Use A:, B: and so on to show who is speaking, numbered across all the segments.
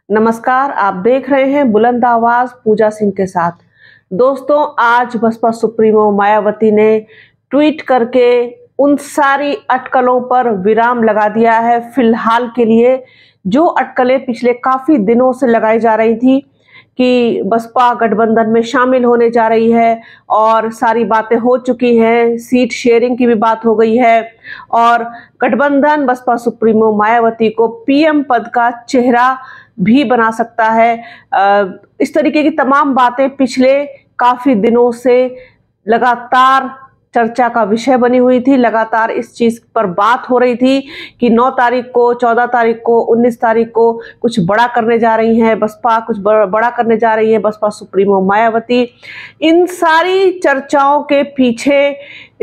A: नमस्कार, आप देख रहे हैं बुलंद आवाज पूजा सिंह के साथ। दोस्तों, आज बसपा सुप्रीमो मायावती ने ट्वीट करके उन सारी अटकलों पर विराम लगा दिया है। फिलहाल के लिए जो अटकलें पिछले काफी दिनों से लगाई जा रही थी कि बसपा गठबंधन में शामिल होने जा रही है और सारी बातें हो चुकी हैं, सीट शेयरिंग की भी बात हो गई है और गठबंधन बसपा सुप्रीमो मायावती को पीएम पद का चेहरा भी बना सकता है। इस तरीके की तमाम बातें पिछले काफी दिनों से लगातार चर्चा का विषय बनी हुई थी। लगातार इस चीज पर बात हो रही थी कि 9 तारीख को, 14 तारीख को, 19 तारीख को कुछ बड़ा करने जा रही है बसपा, कुछ बड़ा करने जा रही है बसपा सुप्रीमो मायावती। इन सारी चर्चाओं के पीछे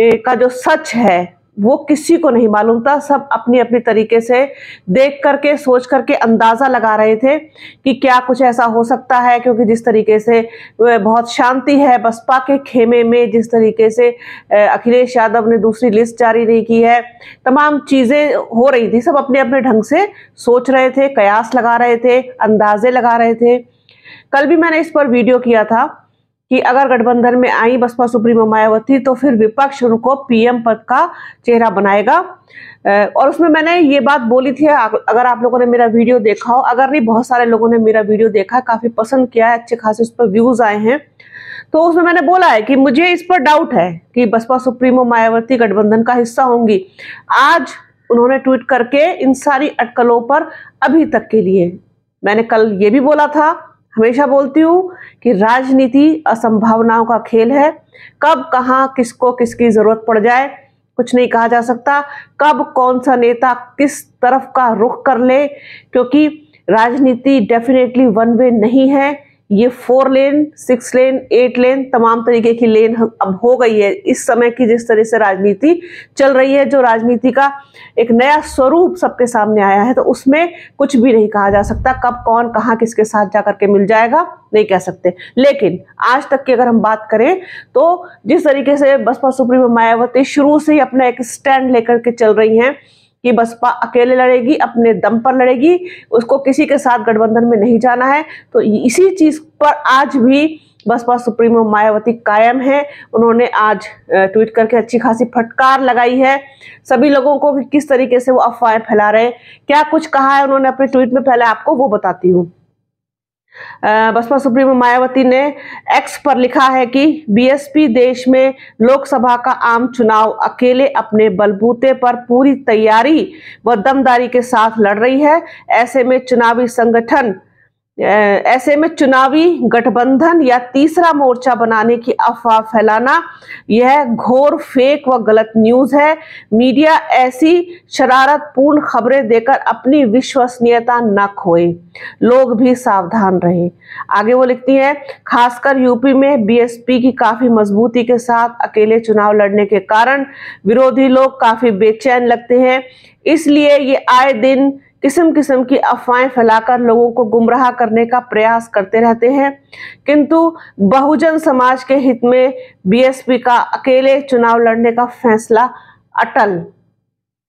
A: का जो सच है वो किसी को नहीं मालूम था। सब अपनी अपनी तरीके से देख करके, सोच करके अंदाजा लगा रहे थे कि क्या कुछ ऐसा हो सकता है, क्योंकि जिस तरीके से बहुत शांति है बसपा के खेमे में, जिस तरीके से अखिलेश यादव ने दूसरी लिस्ट जारी नहीं की है, तमाम चीजें हो रही थी। सब अपने अपने ढंग से सोच रहे थे, कयास लगा रहे थे, अंदाजे लगा रहे थे। कल भी मैंने इस पर वीडियो किया था कि अगर गठबंधन में आई बसपा सुप्रीमो मायावती तो फिर विपक्ष उनको पीएम पद का चेहरा बनाएगा। और उसमें मैंने ये बात बोली थी, अगर आप लोगों ने मेरा वीडियो देखा हो, अगर नहीं बहुत सारे लोगों ने मेरा वीडियो देखा, काफी पसंद किया है, अच्छे खासे उस पर व्यूज आए हैं, तो उसमें मैंने बोला है कि मुझे इस पर डाउट है कि बसपा सुप्रीमो मायावती गठबंधन का हिस्सा होंगी। आज उन्होंने ट्वीट करके इन सारी अटकलों पर अभी तक के लिए, मैंने कल ये भी बोला था, हमेशा बोलती हूँ कि राजनीति असंभावनाओं का खेल है। कब कहाँ किसको किसकी जरूरत पड़ जाए कुछ नहीं कहा जा सकता। कब कौन सा नेता किस तरफ का रुख कर ले, क्योंकि राजनीति डेफिनेटली वन वे नहीं है। ये 4 लेन, 6 लेन, 8 लेन, तमाम तरीके की लेन अब हो गई है। इस समय की जिस तरह से राजनीति चल रही है, जो राजनीति का एक नया स्वरूप सबके सामने आया है, तो उसमें कुछ भी नहीं कहा जा सकता। कब कौन कहाँ किसके साथ जाकर के मिल जाएगा नहीं कह सकते। लेकिन आज तक की अगर हम बात करें तो जिस तरीके से बसपा सुप्रीमो मायावती शुरू से ही अपना एक स्टैंड लेकर के चल रही हैं कि बसपा अकेले लड़ेगी, अपने दम पर लड़ेगी, उसको किसी के साथ गठबंधन में नहीं जाना है, तो इसी चीज पर आज भी बसपा सुप्रीमो मायावती कायम है। उन्होंने आज ट्वीट करके अच्छी खासी फटकार लगाई है सभी लोगों को कि किस तरीके से वो अफवाहें फैला रहे हैं। क्या कुछ कहा है उन्होंने अपने ट्वीट में, पहले आपको वो बताती हूँ। बसपा सुप्रीमो मायावती ने एक्स पर लिखा है कि बीएसपी देश में लोकसभा का आम चुनाव अकेले अपने बलबूते पर पूरी तैयारी व दमदारी के साथ लड़ रही है। ऐसे में चुनावी गठबंधन या तीसरा मोर्चा बनाने की अफवाह फैलाना यह घोर फेक व गलत न्यूज है। मीडिया ऐसी शरारतपूर्ण खबरें देकर अपनी विश्वसनीयता न खोए, लोग भी सावधान रहे। आगे वो लिखती है, खासकर यूपी में बीएसपी की काफी मजबूती के साथ अकेले चुनाव लड़ने के कारण विरोधी लोग काफी बेचैन लगते हैं, इसलिए ये आए दिन किस्म किस्म की अफवाहें फैलाकर लोगों को गुमराह करने का प्रयास करते रहते हैं। किंतु बहुजन समाज के हित में बीएसपी का अकेले चुनाव लड़ने का फैसला अटल।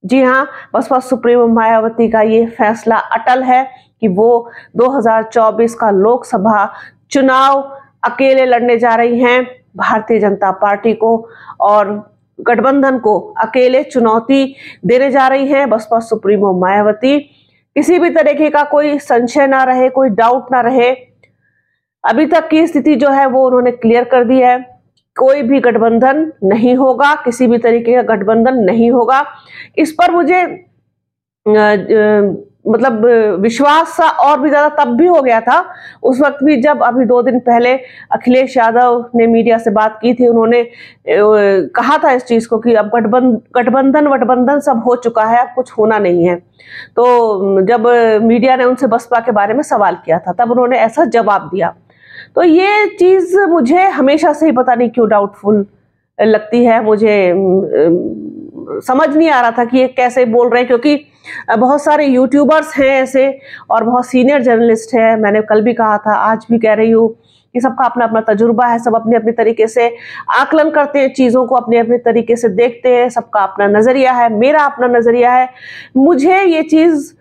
A: जी हाँ, बसपा सुप्रीमो मायावती का ये फैसला अटल है कि वो 2024 का लोकसभा चुनाव अकेले लड़ने जा रही हैं। भारतीय जनता पार्टी को और गठबंधन को अकेले चुनौती देने जा रही हैं बसपा सुप्रीमो मायावती। किसी भी तरीके का कोई संशय ना रहे, कोई डाउट ना रहे। अभी तक की स्थिति जो है वो उन्होंने क्लियर कर दी है। कोई भी गठबंधन नहीं होगा, किसी भी तरीके का गठबंधन नहीं होगा। इस पर मुझे मतलब विश्वास सा और भी ज्यादा तब भी हो गया था उस वक्त भी, जब अभी 2 दिन पहले अखिलेश यादव ने मीडिया से बात की थी। उन्होंने कहा था इस चीज को कि अब गठबंधन सब हो चुका है, अब कुछ होना नहीं है। तो जब मीडिया ने उनसे बसपा के बारे में सवाल किया था, तब उन्होंने ऐसा जवाब दिया। तो ये चीज मुझे हमेशा से ही पता नहीं क्यों डाउटफुल लगती है। मुझे समझ नहीं आ रहा था कि ये कैसे बोल रहे हैं, क्योंकि बहुत सारे यूट्यूबर्स हैं ऐसे और बहुत सीनियर जर्नलिस्ट हैं। मैंने कल भी कहा था, आज भी कह रही हूँ कि सबका अपना अपना तजुर्बा है, सब अपने अपने तरीके से आकलन करते हैं, चीज़ों को अपने अपने तरीके से देखते हैं, सबका अपना नज़रिया है। मेरा अपना नज़रिया है। मुझे ये चीज़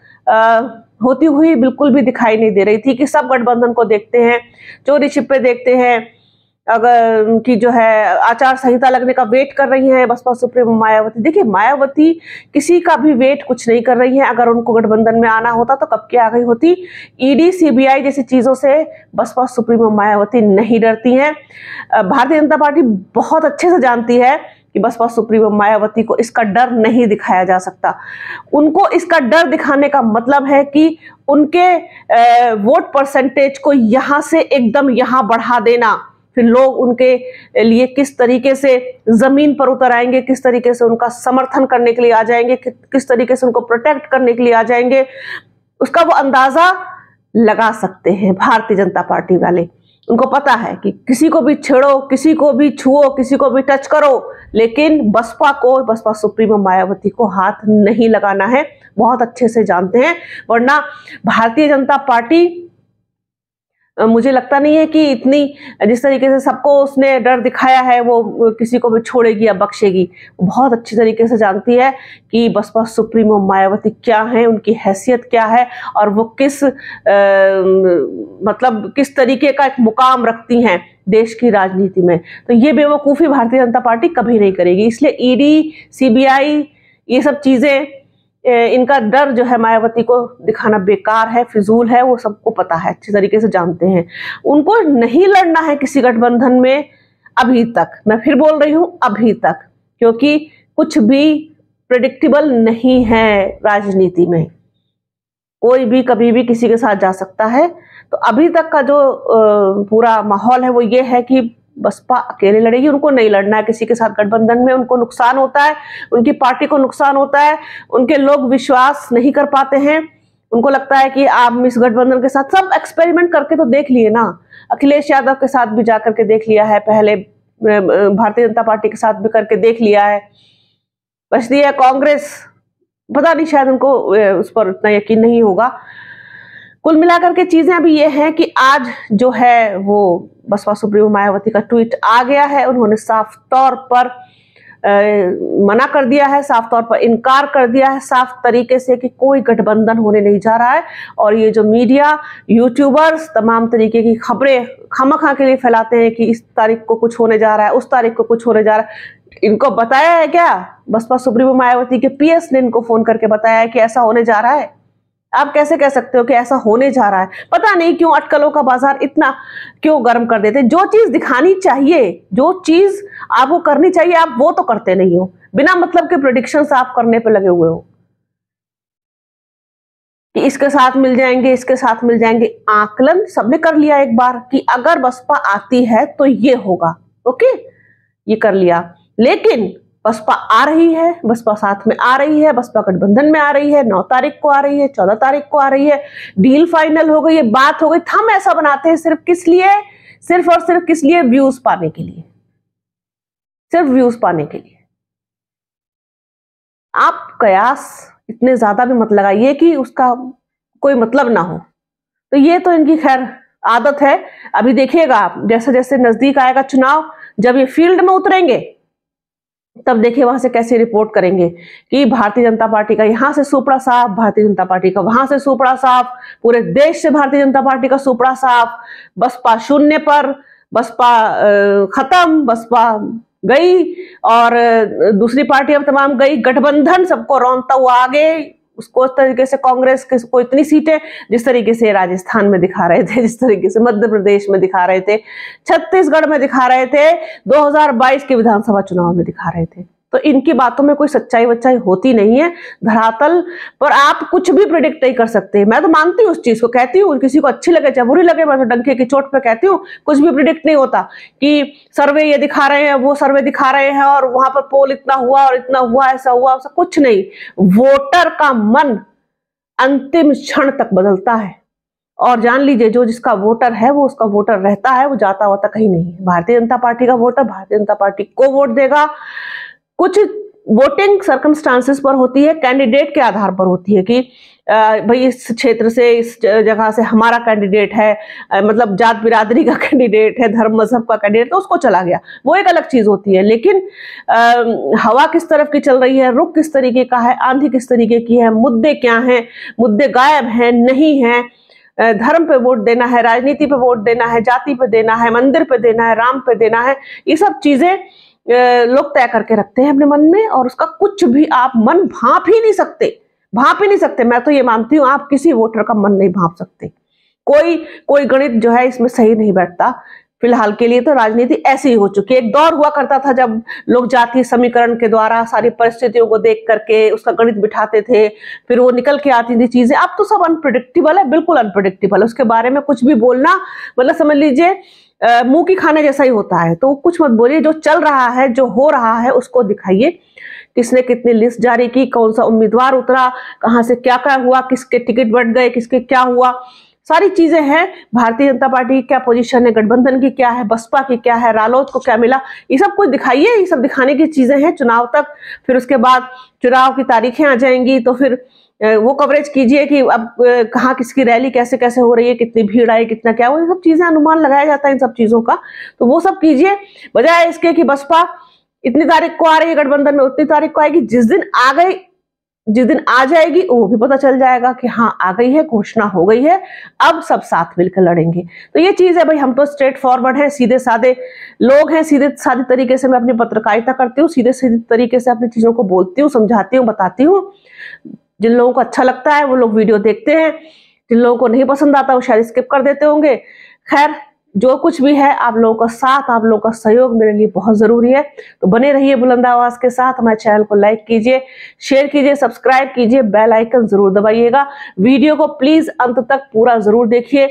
A: होती हुई बिल्कुल भी दिखाई नहीं दे रही थी कि सब गठबंधन को देखते हैं, चोरी छिपे देखते हैं, अगर उनकी जो है आचार संहिता लगने का वेट कर रही है बसपा सुप्रीमो मायावती। देखिए, मायावती किसी का भी वेट कुछ नहीं कर रही है। अगर उनको गठबंधन में आना होता तो कब की आ गई होती। ईडी सीबीआई जैसी चीजों से बसपा सुप्रीमो मायावती नहीं डरती हैं। भारतीय जनता पार्टी बहुत अच्छे से जानती है कि बसपा सुप्रीमो मायावती को इसका डर नहीं दिखाया जा सकता। उनको इसका डर दिखाने का मतलब है कि उनके वोट परसेंटेज को यहां से एकदम यहां बढ़ा देना, फिर लोग उनके लिए किस तरीके से जमीन पर उतर आएंगे, किस तरीके से उनका समर्थन करने के लिए आ जाएंगे, किस तरीके से उनको प्रोटेक्ट करने के लिए आ जाएंगे, उसका वो अंदाजा लगा सकते हैं भारतीय जनता पार्टी वाले। उनको पता है कि किसी को भी छेड़ो, किसी को भी छुओ, किसी को भी टच करो, लेकिन बसपा को, बसपा सुप्रीमो मायावती को हाथ नहीं लगाना है। बहुत अच्छे से जानते हैं। वरना भारतीय जनता पार्टी, मुझे लगता नहीं है कि इतनी, जिस तरीके से सबको उसने डर दिखाया है, वो किसी को भी छोड़ेगी या बख्शेगी। बहुत अच्छी तरीके से जानती है कि बसपा सुप्रीमो मायावती क्या है, उनकी हैसियत क्या है, और वो मतलब किस तरीके का एक मुकाम रखती हैं देश की राजनीति में। तो ये बेवकूफ़ी भारतीय जनता पार्टी कभी नहीं करेगी। इसलिए ईडी, सीबीआई, ये सब चीज़ें, इनका डर जो है मायावती को दिखाना बेकार है, फिजूल है। वो सबको पता है, अच्छी तरीके से जानते हैं। उनको नहीं लड़ना है किसी गठबंधन में अभी तक। मैं फिर बोल रही हूं, अभी तक, क्योंकि कुछ भी प्रेडिक्टेबल नहीं है राजनीति में। कोई भी कभी भी किसी के साथ जा सकता है। तो अभी तक का जो पूरा माहौल है वो ये है कि बसपा अकेले लड़ेगी। उनको नहीं लड़ना है किसी के साथ गठबंधन में। उनको नुकसान होता है, उनकी पार्टी को नुकसान होता है, उनके लोग विश्वास नहीं कर पाते हैं। उनको लगता है कि आप इस गठबंधन के साथ, सब एक्सपेरिमेंट करके तो देख लिए ना। अखिलेश यादव के साथ भी जाकर के देख लिया है, पहले भारतीय जनता पार्टी के साथ भी करके देख लिया है। बचती है कांग्रेस, पता नहीं, शायद उनको उस पर उतना यकीन नहीं होगा। कुल मिलाकर के चीजें अभी ये हैं कि आज जो है वो बसपा सुप्रीमो मायावती का ट्वीट आ गया है। उन्होंने साफ तौर पर मना कर दिया है, साफ तौर पर इनकार कर दिया है, साफ तरीके से कि कोई गठबंधन होने नहीं जा रहा है। और ये जो मीडिया, यूट्यूबर्स तमाम तरीके की खबरें खामखा के लिए फैलाते हैं कि इस तारीख को कुछ होने जा रहा है, उस तारीख को कुछ होने जा रहा है, इनको बताया है क्या? बसपा सुप्रीमो मायावती के पीएस ने इनको फोन करके बताया है कि ऐसा होने जा रहा है? आप कैसे कह सकते हो कि ऐसा होने जा रहा है? पता नहीं क्यों अटकलों का बाजार इतना क्यों गर्म कर देते। जो चीज दिखानी चाहिए, जो चीज आपको करनी चाहिए, आप वो तो करते नहीं हो। बिना मतलब के प्रेडिक्शंस आप करने पे लगे हुए हो कि इसके साथ मिल जाएंगे, इसके साथ मिल जाएंगे। आकलन सबने कर लिया एक बार कि अगर बसपा आती है तो ये होगा, ओके, ये कर लिया। लेकिन बसपा आ रही है, बसपा साथ में आ रही है, बसपा गठबंधन में आ रही है, 9 तारीख को आ रही है, 14 तारीख को आ रही है, डील फाइनल हो गई है, बात हो गई। हम ऐसा बनाते हैं सिर्फ किस लिए? सिर्फ और सिर्फ किस लिए? व्यूज पाने के लिए, सिर्फ व्यूज पाने के लिए। आप कयास इतने ज्यादा भी मत लगाइए कि उसका कोई मतलब ना हो। तो ये तो इनकी खैर आदत है। अभी देखिएगा आप, जैसे जैसे नजदीक आएगा चुनाव, जब ये फील्ड में उतरेंगे तब देखिए वहां से कैसे रिपोर्ट करेंगे कि भारतीय जनता पार्टी का यहां से सुपड़ा साफ, भारतीय जनता पार्टी का वहां से सुपड़ा साफ, पूरे देश से भारतीय जनता पार्टी का सुपड़ा साफ, बसपा शून्य पर, बसपा खत्म, बसपा गई और दूसरी पार्टी अब तमाम गई, गठबंधन सबको रौंदता हुआ आगे। उसको इस तरीके से कांग्रेस को इतनी सीटें, जिस तरीके से राजस्थान में दिखा रहे थे, जिस तरीके से मध्य प्रदेश में दिखा रहे थे, छत्तीसगढ़ में दिखा रहे थे, 2022 के विधानसभा चुनाव में दिखा रहे थे। तो इनकी बातों में कोई सच्चाई वच्चाई होती नहीं है। धरातल पर आप कुछ भी प्रिडिक्ट नहीं कर सकते। मैं तो मानती हूँ उस चीज को, कहती हूँ, किसी को अच्छी लगे चाहे बुरी लगे, मैं तो डंके की चोट पे कहती हूँ, कुछ भी प्रिडिक्ट नहीं होता कि सर्वे ये दिखा रहे हैं, वो सर्वे दिखा रहे हैं, और वहां पर पोल इतना हुआ और इतना हुआ, ऐसा हुआ, ऐसा कुछ नहीं। वोटर का मन अंतिम क्षण तक बदलता है, और जान लीजिए जो जिसका वोटर है वो उसका वोटर रहता है, वो जाता होता कहीं नहीं है। भारतीय जनता पार्टी का वोटर भारतीय जनता पार्टी को वोट देगा। कुछ वोटिंग सर्कमस्टांसेस पर होती है, कैंडिडेट के आधार पर होती है कि भाई इस क्षेत्र से, इस जगह से हमारा कैंडिडेट है, मतलब जात बिरादरी का कैंडिडेट है, धर्म मजहब का कैंडिडेट, तो उसको चला गया, वो एक अलग चीज होती है। लेकिन हवा किस तरफ की चल रही है, रुख किस तरीके का है, आंधी किस तरीके की है, मुद्दे क्या हैं, मुद्दे गायब हैं नहीं हैं, धर्म पे वोट देना है, राजनीति पे वोट देना है, जाति पे देना है, मंदिर पे देना है, राम पे देना है, ये सब चीजें लोग तय करके रखते हैं अपने मन में, और उसका कुछ भी आप मन भांप ही नहीं सकते। मैं तो ये मानती हूँ आप किसी वोटर का मन नहीं भांप सकते। कोई गणित जो है इसमें सही नहीं बैठता। फिलहाल के लिए तो राजनीति ऐसी ही हो चुकी है। एक दौर हुआ करता था जब लोग जातीय समीकरण के द्वारा सारी परिस्थितियों को देख करके उसका गणित बिठाते थे, फिर वो निकल के आती थी चीजें। अब तो सब अनप्रेडिक्टेबल है, बिल्कुल अनप्रेडिक्टेबल है। उसके बारे में कुछ भी बोलना मतलब समझ लीजिए मुंह की खाने जैसा ही होता है। तो कुछ मत बोलिए, जो चल रहा है, जो हो रहा है उसको दिखाइए। किसने कितनी लिस्ट जारी की, कौन सा उम्मीदवार उतरा, कहां से क्या क्या हुआ, किसके टिकट बढ़ गए, किसके क्या हुआ, सारी चीजें हैं। भारतीय जनता पार्टी की क्या पोजीशन है, गठबंधन की क्या है, बसपा की क्या है, रालोद को क्या मिला, ये सब कुछ दिखाइए। ये सब दिखाने की चीजें हैं चुनाव तक। फिर उसके बाद चुनाव की तारीखें आ जाएंगी तो फिर वो कवरेज कीजिए कि अब कहाँ किसकी रैली कैसे कैसे हो रही है, कितनी भीड़ आई, कितना क्या, वो सब चीजें अनुमान लगाया जाता है इन सब चीजों का। तो वो सब कीजिए, बजाय इसके कि बसपा इतनी तारीख को आ रही है गठबंधन में, उतनी तारीख को आएगी। जिस दिन आ जाएगी वो भी पता चल जाएगा कि हाँ आ गई है, घोषणा हो गई है, अब सब साथ मिलकर लड़ेंगे। तो ये चीज है भाई, हम तो स्ट्रेट फॉरवर्ड हैं, सीधे साधे लोग हैं, सीधे साधे तरीके से मैं अपनी पत्रकारिता करती हूँ, सीधे सीधे तरीके से अपनी चीजों को बोलती हूँ, समझाती हूँ, बताती हूँ। जिन लोगों को अच्छा लगता है वो लोग वीडियो देखते हैं, जिन लोगों को नहीं पसंद आता वो शायद स्किप कर देते होंगे। खैर जो कुछ भी है, आप लोगों का साथ, आप लोगों का सहयोग मेरे लिए बहुत जरूरी है। तो बने रहिए बुलंद आवाज के साथ। हमारे चैनल को लाइक कीजिए, शेयर कीजिए, सब्सक्राइब कीजिए, बेल आइकन जरूर दबाइएगा। वीडियो को प्लीज अंत तक पूरा जरूर देखिए,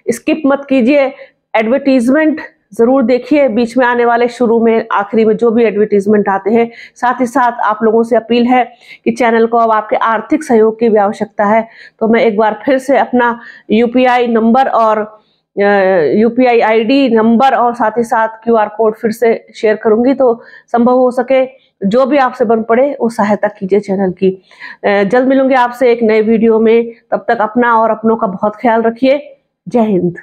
A: स्किप मत कीजिए। एडवर्टीजमेंट जरूर देखिए, बीच में आने वाले, शुरू में, आखिरी में जो भी एडवर्टीजमेंट आते हैं। साथ ही साथ आप लोगों से अपील है कि चैनल को अब आपके आर्थिक सहयोग की भी आवश्यकता है। तो मैं एक बार फिर से अपना यूपीआई नंबर और यूपीआई आईडी नंबर और साथ ही साथ क्यूआर कोड फिर से शेयर करूंगी, तो संभव हो सके जो भी आपसे बन पड़े वो सहायता कीजिए चैनल की। जल्द मिलूंगी आपसे एक नए वीडियो में। तब तक अपना और अपनों का बहुत ख्याल रखिए। जय हिंद।